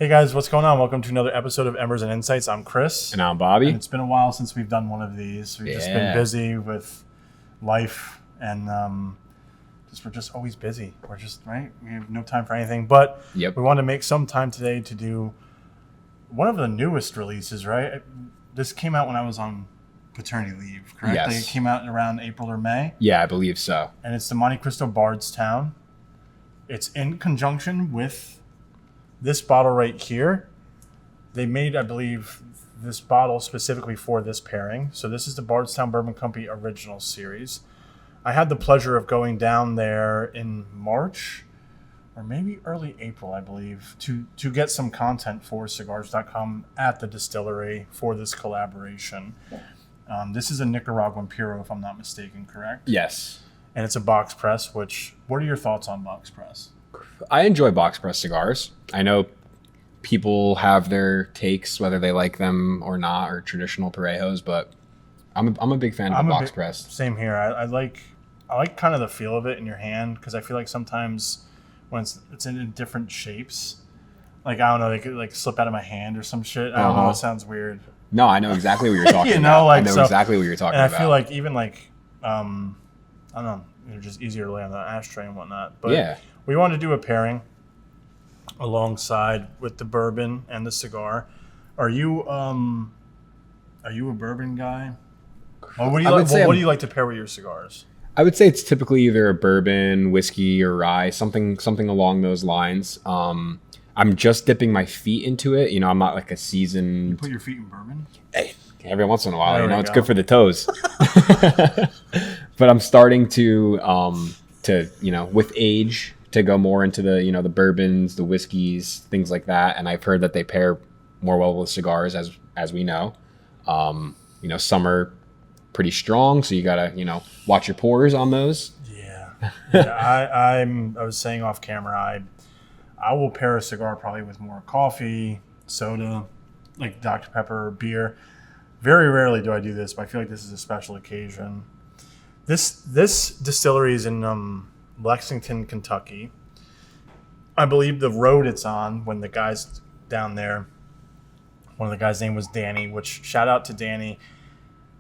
Hey guys, what's going on? Welcome to another episode of Embers and Insights. I'm Chris. And I'm Bobby. And it's been a while since we've done one of these. We've just been busy with life and we're just always busy. We're just, right? We have no time for anything. But we want to make some time today to do one of the newest releases, right? This came out when I was on paternity leave, correct? Yes. Like it came out around April or May? Yeah, I believe so. And it's the Montecristo Bardstown. It's in conjunction with this bottle right here. They made, I believe, this bottle specifically for this pairing. So this is the Bardstown Bourbon Company Original Series. I had the pleasure of going down there in March or maybe early April, I believe, to get some content for Cigars.com at the distillery for this collaboration. This is a Nicaraguan Puro, if I'm not mistaken, correct? Yes. And it's a box press, what are your thoughts on box press? I enjoy box press cigars. I know people have their takes, whether they like them or not, or traditional Parejos, but I'm a big fan of box press. Same here. I like kind of the feel of it in your hand, because I feel like sometimes when it's in different shapes, like, I don't know, they could like slip out of my hand or some shit. I don't know. It sounds weird. No, I know exactly what you're talking about. Like, I know exactly what you're talking about. And I feel like even like, I don't know, they're just easier to lay on the ashtray and whatnot. But yeah. We wanted to do a pairing alongside with the bourbon and the cigar. Are you a bourbon guy? Or what do you like to pair with your cigars? I would say it's typically either a bourbon, whiskey, or rye, something along those lines. I'm just dipping my feet into it. You know, I'm not like a seasoned. You put your feet in bourbon? Hey, every once in a while, There it's good for the toes. But I'm starting to with age, to go more into the, the bourbons, the whiskeys, things like that. And I've heard that they pair more well with cigars, as we know. Some are pretty strong, so you gotta, watch your pours on those. I was saying off camera, I will pair a cigar probably with more coffee, soda, like Dr. Pepper, beer. Very rarely do I do this, but I feel like this is a special occasion. This distillery is in Lexington, Kentucky. I believe the road it's on, when the guys down there, one of the guys' name was Danny, which shout out to Danny.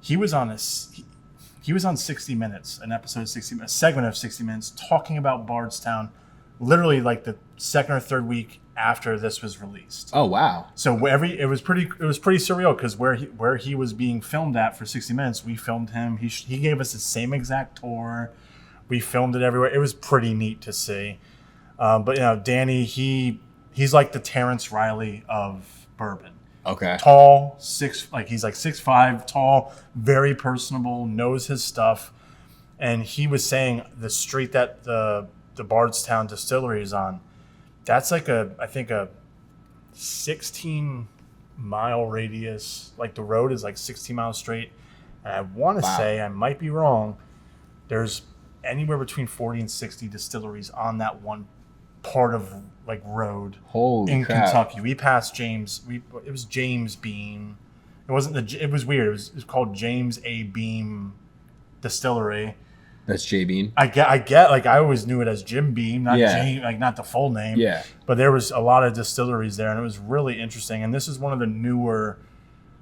He was on 60 Minutes, an episode of 60 Minutes, a segment of 60 Minutes, talking about Bardstown, literally like the second or third week after this was released. Oh wow! So it was pretty surreal, because where he was being filmed at for 60 Minutes, we filmed him. He gave us the same exact tour. We filmed it everywhere. It was pretty neat to see. But Danny, he's like the Terrence Riley of bourbon. Okay. Tall, he's like 6'5", tall, very personable, knows his stuff. And he was saying the street that the Bardstown distillery is on, that's like I think a 16-mile radius. Like the road is like 16 miles straight. And I want to say, I might be wrong, there's anywhere between 40 and 60 distilleries on that one part of like road. Holy crap. Kentucky. We passed James. It was James Beam. It wasn't it was weird. It was called James A. Beam Distillery. That's J Beam. I get like I always knew it as Jim Beam, not James, like not the full name. Yeah. But there was a lot of distilleries there, and it was really interesting. And this is one of the newer.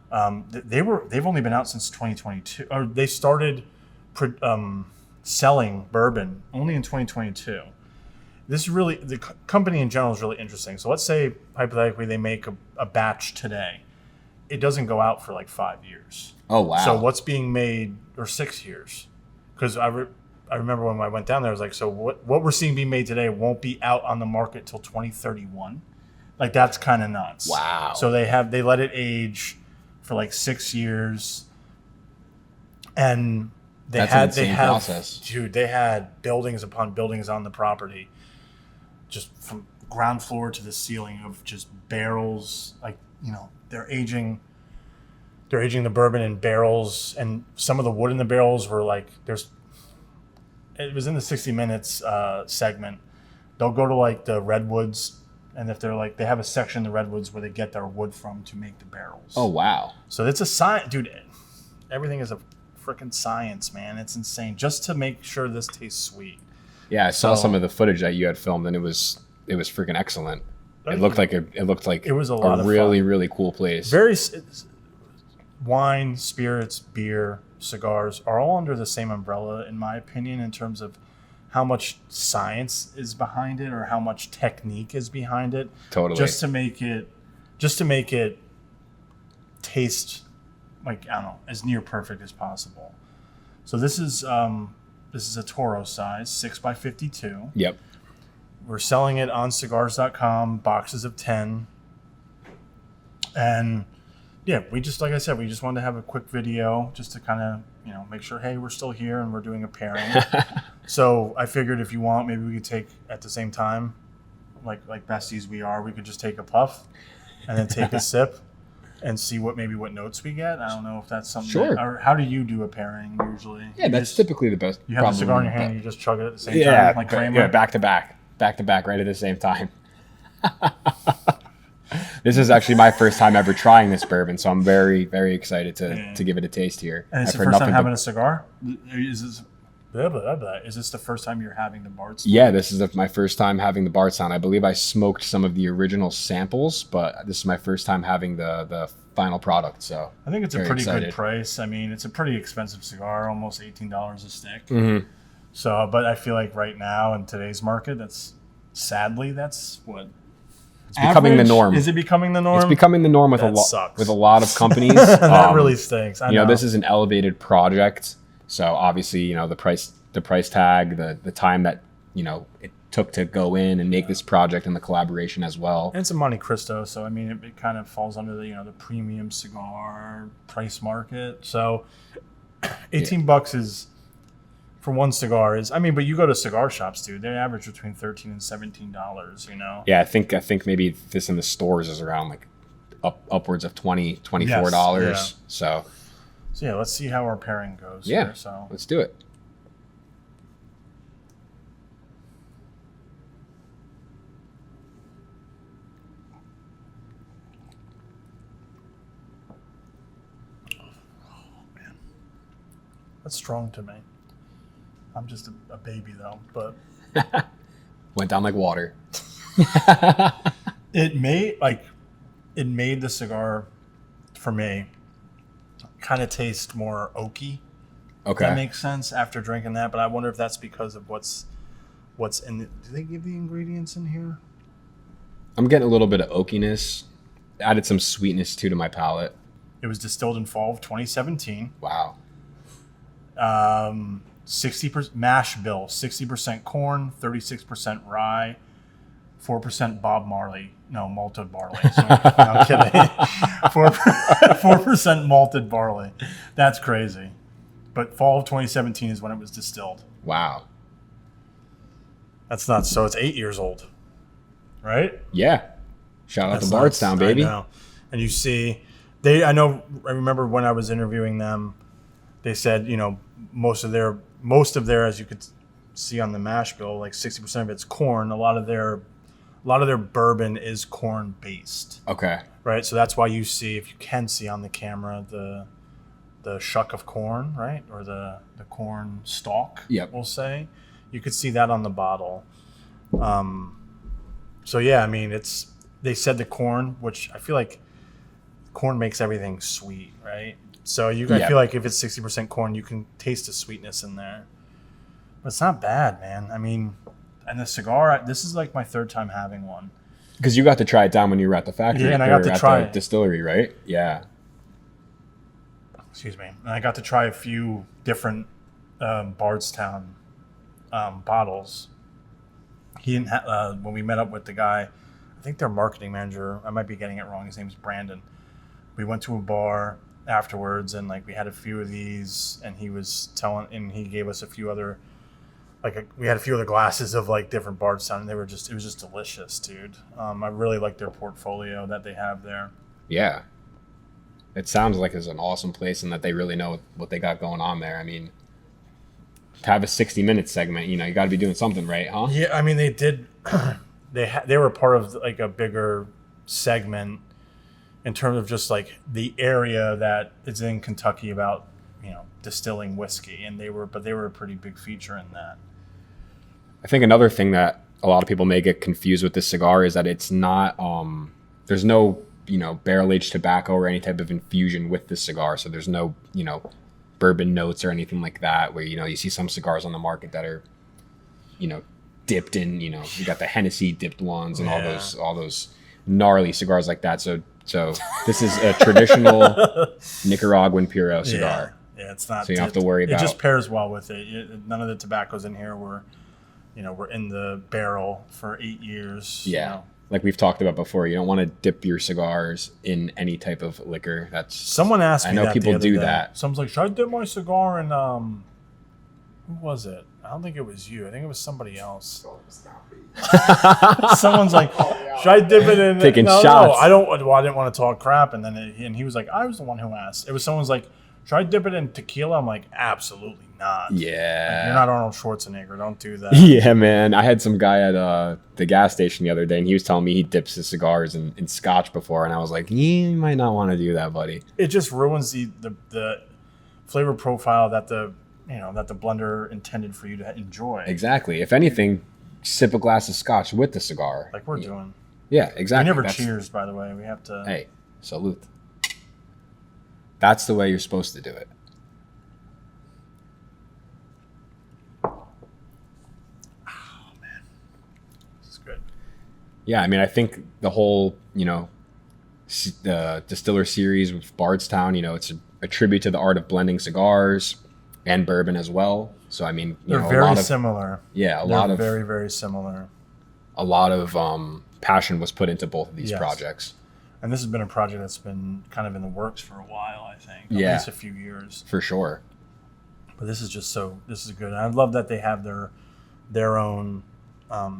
They've only been out since 2022, or they started selling bourbon only in 2022. This is really, the company in general is really interesting. So let's say hypothetically they make a batch today. It doesn't go out for like 5 years. Oh wow! So what's being made, or 6 years? Because I remember when I went down there, I was like, so what we're seeing being made today won't be out on the market till 2031. Like that's kind of nuts. Wow. So they let it age for like 6 years, and they had buildings upon buildings on the property, just from ground floor to the ceiling of just barrels. Like, they're aging the bourbon in barrels, and some of the wood in the barrels were like, it was in the 60 Minutes segment. They'll go to like the redwoods, and if they're like, they have a section in the redwoods where they get their wood from to make the barrels. Oh wow! So it's a science, dude. Everything is a freaking science, man. It's insane, just to make sure this tastes sweet. Yeah, I saw some of the footage that you had filmed, and it was freaking excellent. It looked like it was a lot of really fun. really cool place. Wine, spirits, beer, cigars are all under the same umbrella, in my opinion, in terms of how much science is behind it or how much technique is behind it. Totally. Just to make it taste like, I don't know, as near perfect as possible. So this is a Toro size, 6x52. Yep. We're selling it on cigars.com, boxes of 10. And yeah, like I said, we just wanted to have a quick video just to kind of, make sure, hey, we're still here and we're doing a pairing. So I figured if you want, maybe we could take at the same time, like besties we are, we could just take a puff and then take a sip and see what notes we get. I don't know if that's something. Sure. Or how do you do a pairing usually? Yeah, that's typically the best. You have the cigar in your hand and you just chug it at the same time, like Kramer? Yeah, back to back, right at the same time. This is actually my first time ever trying this bourbon, so I'm very, very excited to give it a taste here. And it's the first time having a cigar? Is this the first time you're having the Bardstown? Yeah, this is my first time having the Bardstown. I believe I smoked some of the original samples, but this is my first time having the final product. So I think it's a pretty good price. I mean, it's a pretty expensive cigar, almost $18 a stick. Mm-hmm. So, but I feel like right now in today's market, that's what. It's becoming the norm. Is it becoming the norm? It's becoming the norm with a lot of companies. That really stinks. I know. This is an elevated project, so obviously, the price tag, the time that it took to go in and make this project and the collaboration as well. And it's a Montecristo, so I mean, it kind of falls under the premium cigar price market. So, $18 is. For one cigar but you go to cigar shops, dude. They average between $13 and $17. Yeah, I think maybe this in the stores is around like upwards of $20, $24. Yes, yeah. So yeah, let's see how our pairing goes. Yeah, here, so let's do it. Oh man, that's strong to me. I'm just a baby though, but went down like water. It made the cigar for me kind of taste more oaky. Okay, that makes sense after drinking that. But I wonder if that's because of what's in it. Do they give the ingredients in here? I'm getting a little bit of oakiness. Added some sweetness too to my palate. It was distilled in fall of 2017. Wow. 60% mash bill, 60% corn, 36% rye, 4% Bob Marley. No, malted barley. So, no, I'm kidding. 4% malted barley. That's crazy. But fall of 2017 is when it was distilled. Wow. That's nuts. So it's 8 years old, right? Yeah. Shout out to Bardstown, baby. I know. And you see, I remember when I was interviewing them, they said, most of their, as you could see on the mash bill, like 60% of it's corn. A lot of their bourbon is corn based. Okay. Right. So that's why you see, if you can see on the camera, the shuck of corn, right, or the corn stalk. Yep. We'll say, you could see that on the bottle. So yeah, I mean, they said the corn, which I feel like corn makes everything sweet, right? So I feel like if it's 60% corn, you can taste the sweetness in there. But it's not bad, man. I mean, and the cigar, this is like my third time having one. Because you got to try it down when you were at the factory. Yeah, and I got to try the distillery, right? Yeah. Excuse me. And I got to try a few different Bardstown bottles. He didn't when we met up with the guy, I think their marketing manager, I might be getting it wrong, his name's Brandon. We went to a bar afterwards and we had a few of these, and he gave us a few other, we had a few other glasses of different Bardstown, and it was just delicious, dude. I really like their portfolio that they have there. Yeah. It sounds like it's an awesome place and that they really know what they got going on there. I mean, to have a 60-minute segment, you got to be doing something right, huh? Yeah, I mean, they did. They were part of a bigger segment in terms of just the area that is in Kentucky about distilling whiskey, and they were a pretty big feature in that. I think another thing that a lot of people may get confused with this cigar is that it's not, there's no, barrel aged tobacco or any type of infusion with this cigar. So there's no, bourbon notes or anything like that where, you see some cigars on the market that are, dipped in, you got the Hennessy dipped ones and all those gnarly cigars like that. So this is a traditional Nicaraguan Puro cigar. Yeah, it's not. So you don't have to worry about. It just pairs well with it. None of the tobaccos in here were in the barrel for 8 years. Yeah, like we've talked about before, you don't want to dip your cigars in any type of liquor. That's someone asked me. I know that people the other do day. that. Someone's like, "Should I dip my cigar in?" Who was it? I don't think it was you. I think it was somebody else. Someone's like, "Should I dip it in?" Taking shots. No, I don't. Well, I didn't want to talk crap, and then he was like, "I was the one who asked." It was someone's like, "Should I dip it in tequila?" I'm like, "Absolutely not." Yeah. Like, you're not Arnold Schwarzenegger. Don't do that. Yeah, man. I had some guy at the gas station the other day, and he was telling me he dips his cigars in scotch before, and I was like, "Yeah, you might not want to do that, buddy." It just ruins the flavor profile that the blender intended for you to enjoy. Exactly. If anything, sip a glass of scotch with the cigar. Like we're doing. Yeah, exactly. We never cheers, by the way. We have to. Hey, salute. That's the way you're supposed to do it. Oh, man. This is good. Yeah, I mean, I think the whole, the distiller series with Bardstown, it's a tribute to the art of blending cigars and bourbon as well. So, I mean, they're very similar. Yeah, they're very, very similar. A lot of passion was put into both of these projects. And this has been a project that's been kind of in the works for a while, I think. At least a few years. For sure. But this is this is good. And I love that they have their own,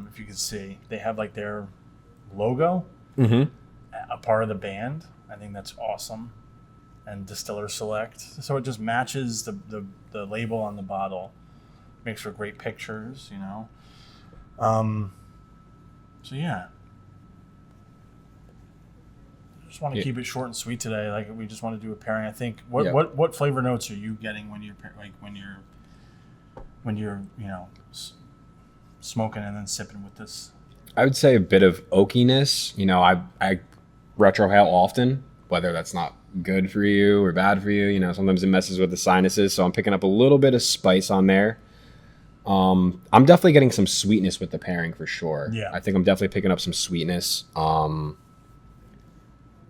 if you can see, they have like their logo, a part of the band. I think that's awesome. And Distiller Select. So it just matches the label on the bottle. Makes for great pictures, So yeah. Just want to keep it short and sweet today. Like we just want to do a pairing. I think what flavor notes are you getting when you're smoking and then sipping with this? I would say a bit of oakiness. I retrohale often, whether that's not good for you or bad for you. Sometimes it messes with the sinuses. So I'm picking up a little bit of spice on there. I'm definitely getting some sweetness with the pairing for sure. Yeah. I think I'm definitely picking up some sweetness.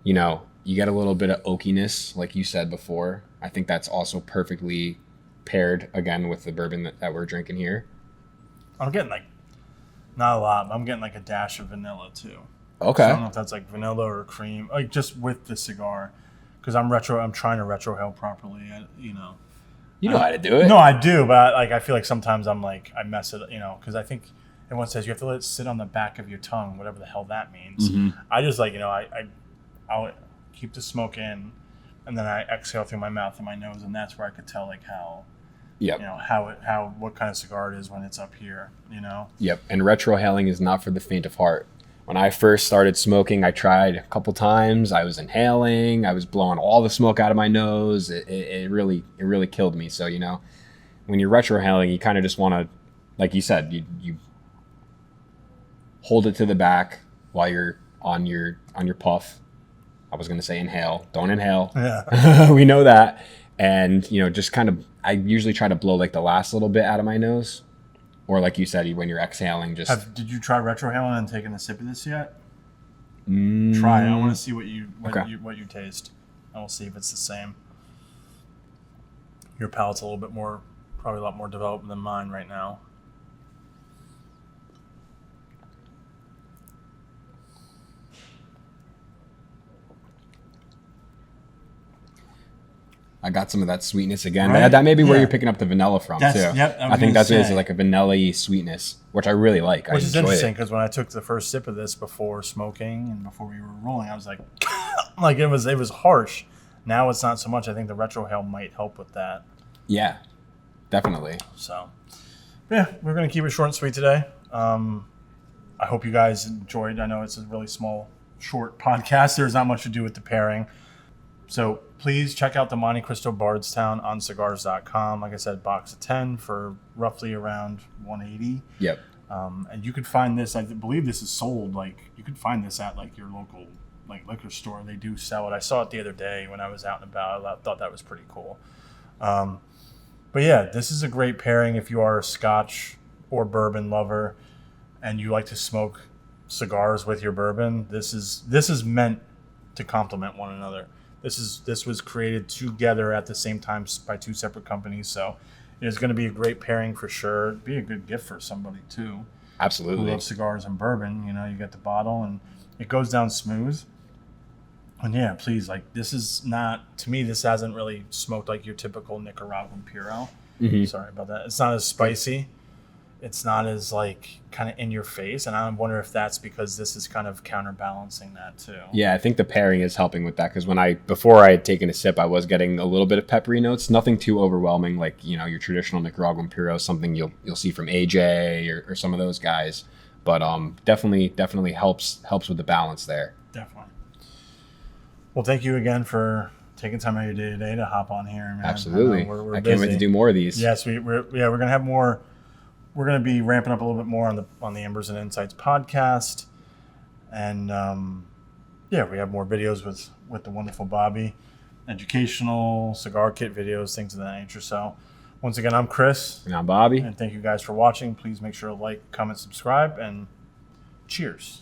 You get a little bit of oakiness, like you said before. I think that's also perfectly paired again with the bourbon that we're drinking here. I'm getting not a lot, but I'm getting a dash of vanilla too. Okay. So I don't know if that's vanilla or cream, just with the cigar, because I'm trying to retrohale properly. You know how to do it. No, I do, but I feel like sometimes I'm I mess it, because I think everyone says you have to let it sit on the back of your tongue, whatever the hell that means. Mm-hmm. I just I'll keep the smoke in, and then I exhale through my mouth and my nose, and that's where I could tell how. Yep. What kind of cigar it is when it's up here. Yep. And retrohaling is not for the faint of heart. When I first started smoking, I tried a couple times. I was inhaling. I was blowing all the smoke out of my nose. It really killed me. So, when you're retrohaling, you kind of just want to, like you said, you hold it to the back while you're on your puff. I was going to say inhale. Don't inhale. Yeah. We know that. And, just kind of, I usually try to blow the last little bit out of my nose. Or like you said, when you're exhaling, Did you try retrohaling and taking a sip of this yet? Try it. I want to see what you taste. And we'll see if it's the same. Your palate's probably a lot more developed than mine right now. I got some of that sweetness again. Right? That may be where you're picking up the vanilla from, too. Yep, I think that's like a vanilla-y sweetness, which I really like. Which is interesting, because when I took the first sip of this before smoking and before we were rolling, I was like, it was harsh. Now it's not so much. I think the retrohale might help with that. Yeah, definitely. So, yeah, we're going to keep it short and sweet today. I hope you guys enjoyed. I know it's a really small, short podcast. There's not much to do with the pairing. So please check out the Montecristo Bardstown on cigars.com. Like I said, box of 10 for roughly around $180. Yep. And you could find this. I believe this is sold. Like you could find this at like your local like liquor store. They do sell it. I saw it the other day when I was out and about. I thought that was pretty cool. But yeah, this is a great pairing if you are a Scotch or bourbon lover, and you like to smoke cigars with your bourbon. This is meant to complement one another. This was created together at the same time by two separate companies. So it's going to be a great pairing for sure. It'd be a good gift for somebody too. Absolutely. Who loves cigars and bourbon. You know, you get the bottle and it goes down smooth. And yeah, please, like this is not, to me, this hasn't really smoked like your typical Nicaraguan Puro. Mm-hmm. Sorry about that. It's not as spicy. It's not as like kind of in your face. And I wonder if that's because this is kind of counterbalancing that too. Yeah, I think the pairing is helping with that because before I had taken a sip, I was getting a little bit of peppery notes, nothing too overwhelming like, you know, your traditional Nicaraguan Puro, something you'll see from AJ or some of those guys. But definitely helps with the balance there. Definitely. Well, thank you again for taking time out of your day today to hop on here. Man. Absolutely. We're I can't wait to do more of these. Yes, we're gonna have more. We're gonna be ramping up a little bit more on the Embers and Insights podcast, and we have more videos with the wonderful Bobby, educational cigar kit videos, things of that nature. So, once again, I'm Chris, And I'm Bobby. and thank you guys for watching. Please make sure to like, comment, subscribe, and cheers.